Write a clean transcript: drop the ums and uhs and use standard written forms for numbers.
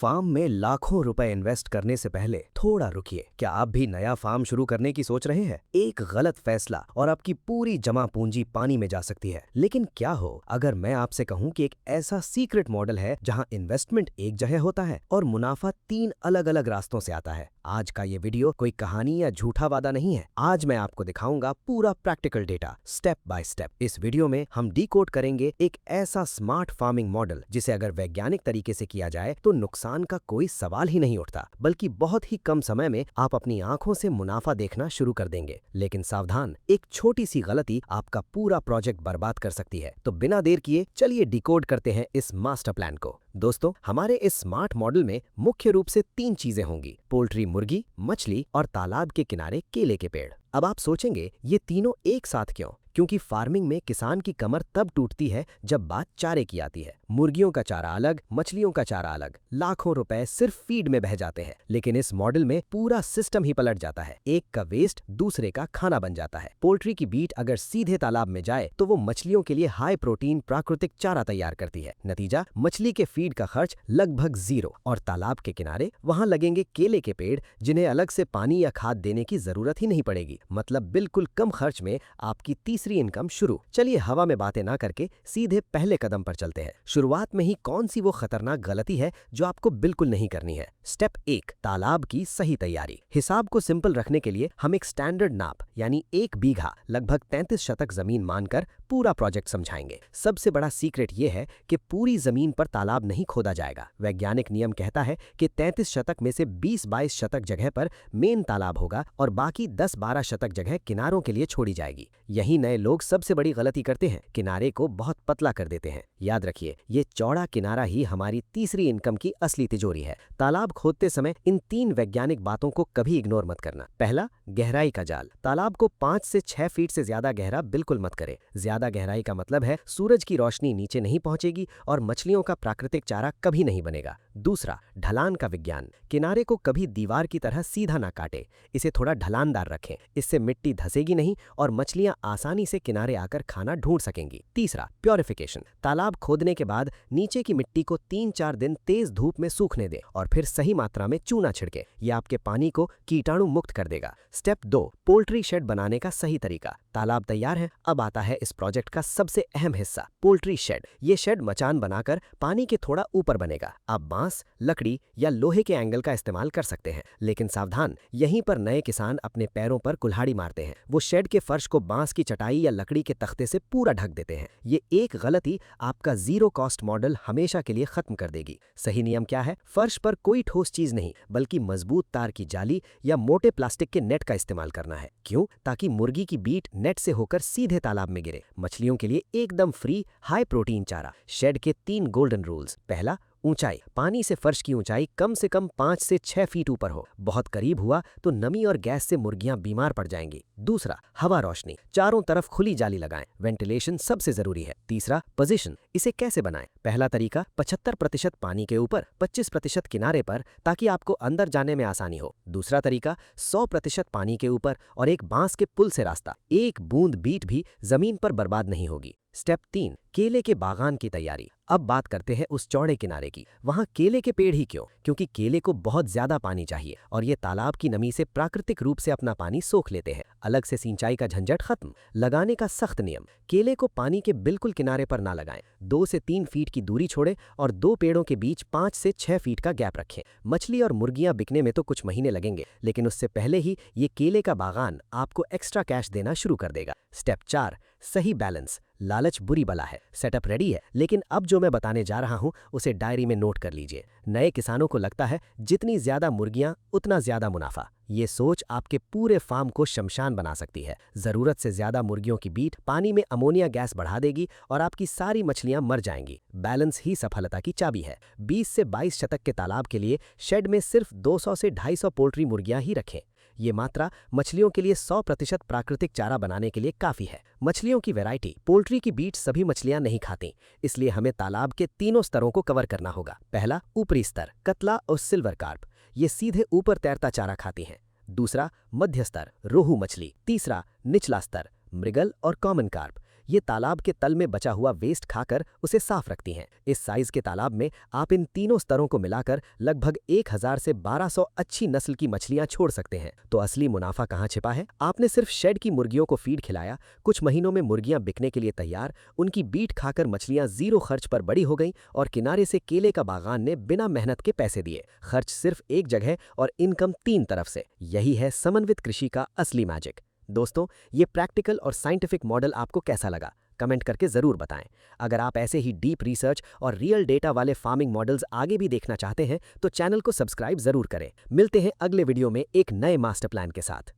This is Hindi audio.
फार्म में लाखों रुपए इन्वेस्ट करने से पहले थोड़ा रुकिए। क्या आप भी नया फार्म शुरू करने की सोच रहे हैं? एक गलत फैसला और आपकी पूरी जमा पूंजी पानी में जा सकती है। लेकिन क्या हो अगर मैं आपसे कहूं कि एक ऐसा सीक्रेट मॉडल है जहां इन्वेस्टमेंट एक जगह होता है और मुनाफा 3 अलग-अलग रास्तों से आता है। आज का ये वीडियो कोई कहानी या झूठा वादा नहीं है। आज मैं आपको दिखाऊंगा पूरा practical data step by step. इस वीडियो में हम डिकोड करेंगे एक ऐसा स्मार्ट फार्मिंग मॉडल जिसे अगर वैज्ञानिक तरीके से किया जाए तो नुकसान का कोई सवाल ही नहीं उठता, बल्कि बहुत ही कम समय में आप अपनी आंखों से मुनाफा देखना शुरू कर देंगे। लेकिन सावधान, एक छोटी सी गलती आपका पूरा प्रोजेक्ट बर्बाद कर सकती है। तो बिना देर किए चलिए डिकोड करते हैं इस मास्टर प्लान को। दोस्तों, हमारे इस स्मार्ट मॉडल में मुख्य रूप से 3 चीजें होंगी: पोल्ट्री मुर्गी, मछली और तालाब के किनारे केले के पेड़। अब आप सोचेंगे ये तीनों एक साथ क्यों? क्योंकि फार्मिंग में किसान की कमर तब टूटती है जब बात चारे की आती है। मुर्गियों का चारा अलग, मछलियों का चारा अलग, लाखों रुपए सिर्फ फीड में बह जाते हैं। लेकिन इस मॉडल में पूरा सिस्टम ही पलट जाता है। एक का वेस्ट दूसरे का खाना बन जाता है। पोल्ट्री की बीट अगर सीधे तालाब में जाए तो वो मछलियों के लिए हाई प्रोटीन प्राकृतिक चारा तैयार करती है। नतीजा, मछली के फीड का खर्च लगभग 0 और तालाब के किनारे वहां लगेंगे केले के पेड़ जिन्हें अलग से पानी या खाद देने की जरूरत ही नहीं पड़ेगी। मतलब बिल्कुल कम खर्च में आपकी तीसरी इनकम शुरू। चलिए हवा में बातें ना करके सीधे पहले कदम पर चलते हैं। शुरुआत में ही कौन सी वो खतरनाक गलती है जो आपको बिल्कुल नहीं करनी है? स्टेप 1, तालाब की सही तैयारी। हिसाब को सिंपल रखने के लिए हम एक स्टैंडर्ड नाप यानी 1 बीघा लगभग 33 शतक जमीन मानकर पूरा प्रोजेक्ट समझाएंगे। सबसे बड़ा सीक्रेट ये है कि पूरी जमीन पर तालाब नहीं खोदा जाएगा। वैज्ञानिक नियम कहता है कि 33 शतक में से 20-22 शतक जगह पर मेन तालाब होगा और बाकी 10-12 शतक जगह किनारों के लिए छोड़ी जाएगी। यही नए लोग सबसे बड़ी गलती करते हैं, किनारे को बहुत पतला कर देते हैं। याद रखिए, ये चौड़ा किनारा ही हमारी तीसरी इनकम की असली तिजोरी है। तालाब खोदते समय इन 3 वैज्ञानिक बातों को कभी इग्नोर मत करना। पहला, गहराई का जाल। तालाब को 5 से 6 फीट से ज्यादा गहरा बिल्कुल मत करें। ज्यादा गहराई का मतलब है सूरज की रोशनी नीचे नहीं पहुंचेगी और मछलियों का प्राकृतिक चारा कभी नहीं बनेगा। दूसरा, ढलान का विज्ञान। किनारे को कभी दीवार की तरह सीधा ना काटे, इसे थोड़ा ढलानदार रखें। इससे मिट्टी धसेगी नहीं और मछलियां आसानी से किनारे आकर खाना ढूंढ सकेंगी। तीसरा, प्योरिफिकेशन। तालाब खोदने के बाद नीचे की मिट्टी को 3-4 दिन तेज धूप में सूखने दें और फिर सही मात्रा में चूना छिड़के। यह आपके पानी को कीटाणु मुक्त कर देगा। स्टेप 2, पोल्ट्री शेड बनाने का सही तरीका। तालाब तैयार है, अब आता है इस प्रोजेक्ट का सबसे अहम हिस्सा, पोल्ट्री शेड। ये शेड मचान बनाकर पानी के थोड़ा ऊपर बनेगा। आप बांस, लकड़ी या लोहे के एंगल का इस्तेमाल कर सकते हैं। लेकिन सावधान, यहीं पर नए किसान अपने पैरों पर कुल्हाड़ी मारते हैं। वो शेड के फर्श को बांस की चटाई या लकड़ी के तख्ते से पूरा ढक देते हैं। ये एक गलती आपका 0 कॉस्ट मॉडल हमेशा के लिए खत्म कर देगी। सही नियम क्या है? फर्श पर कोई ठोस चीज नहीं, बल्कि मजबूत तार की जाली या मोटे प्लास्टिक के नेट का इस्तेमाल करना है। क्यों? ताकि मुर्गी की बीट नेट से होकर सीधे तालाब में गिरे। मछलियों के लिए एकदम फ्री हाई प्रोटीन चारा। शेड के 3 गोल्डन रूल्स। पहला, ऊंचाई। पानी से फर्श की ऊंचाई कम से कम 5 से 6 फीट ऊपर हो। बहुत करीब हुआ तो नमी और गैस से मुर्गियां बीमार पड़ जाएंगी। दूसरा, हवा रोशनी। चारों तरफ खुली जाली लगाएं, वेंटिलेशन सबसे जरूरी है। तीसरा, पोजीशन। इसे कैसे बनाएं? पहला तरीका, 75% पानी के ऊपर, 25% किनारे पर, ताकि आपको अंदर जाने में आसानी हो। दूसरा तरीका, 100% पानी के ऊपर और एक बांस के पुल से रास्ता। एक बूंद बीट भी जमीन पर बर्बाद नहीं होगी। स्टेप 3, केले के बागान की तैयारी। अब बात करते हैं उस चौड़े किनारे की। वहां केले के पेड़ ही क्यों? क्योंकि केले को बहुत ज्यादा पानी चाहिए और ये तालाब की नमी से प्राकृतिक रूप से अपना पानी सोख लेते हैं। अलग से सिंचाई का झंझट खत्म। लगाने का सख्त नियम, केले को पानी के बिल्कुल किनारे पर ना लगाएं। 2 से 3 फीट की दूरी छोड़ें और 2 पेड़ों के बीच 5 से 6 फीट का गैप रखें। मछली और मुर्गियां बिकने में तो कुछ महीने लगेंगे, लेकिन उससे पहले ही ये केले का बागान आपको एक्स्ट्रा कैश देना शुरू कर देगा। स्टेप 4, सही बैलेंस। लालच बुरी बला है। सेटअप रेडी है, लेकिन अब जो मैं बताने जा रहा हूं उसे डायरी में नोट कर लीजिए। नए किसानों को लगता है जितनी ज्यादा मुर्गियां उतना ज्यादा मुनाफा। ये सोच आपके पूरे फार्म को शमशान बना सकती है। जरूरत से ज्यादा मुर्गियों की बीट पानी में अमोनिया गैस बढ़ा देगी और आपकी सारी मछलियां मर जाएंगी। बैलेंस ही सफलता की चाबी है। 20 से 22 शतक के तालाब के लिए शेड में सिर्फ 200 से 250 पोल्ट्री मुर्गियां ही रखें। ये मात्रा मछलियों के लिए 100% प्राकृतिक चारा बनाने के लिए काफी है। मछलियों की वैरायटी। पोल्ट्री की बीट सभी मछलियां नहीं खाती, इसलिए हमें तालाब के तीनों स्तरों को कवर करना होगा। पहला, ऊपरी स्तर, कतला और सिल्वर कार्प। ये सीधे ऊपर तैरता चारा खाती हैं। दूसरा, मध्य स्तर, रोहू मछली। तीसरा, निचला स्तर, मृगल और कॉमन कार्प। ये तालाब के तल में बचा हुआ वेस्ट खाकर उसे साफ रखती हैं। इस साइज के तालाब में आप इन तीनों स्तरों को मिलाकर लगभग 1000 से 1200 अच्छी नस्ल की मछलियां छोड़ सकते हैं। तो असली मुनाफा कहाँ छिपा है? आपने सिर्फ शेड की मुर्गियों को फीड खिलाया, कुछ महीनों में मुर्गियां बिकने के लिए तैयार, उनकी बीट खाकर मछलियां जीरो खर्च पर बड़ी हो गईं और किनारे से केले का बागान ने बिना मेहनत के पैसे दिए। खर्च सिर्फ एक जगह और इनकम 3 तरफ से। यही है समन्वित कृषि का असली मैजिक। दोस्तों, ये प्रैक्टिकल और साइंटिफिक मॉडल आपको कैसा लगा? कमेंट करके ज़रूर बताएं। अगर आप ऐसे ही डीप रिसर्च और रियल डेटा वाले फार्मिंग मॉडल्स आगे भी देखना चाहते हैं तो चैनल को सब्सक्राइब ज़रूर करें। मिलते हैं अगले वीडियो में एक नए मास्टर प्लान के साथ।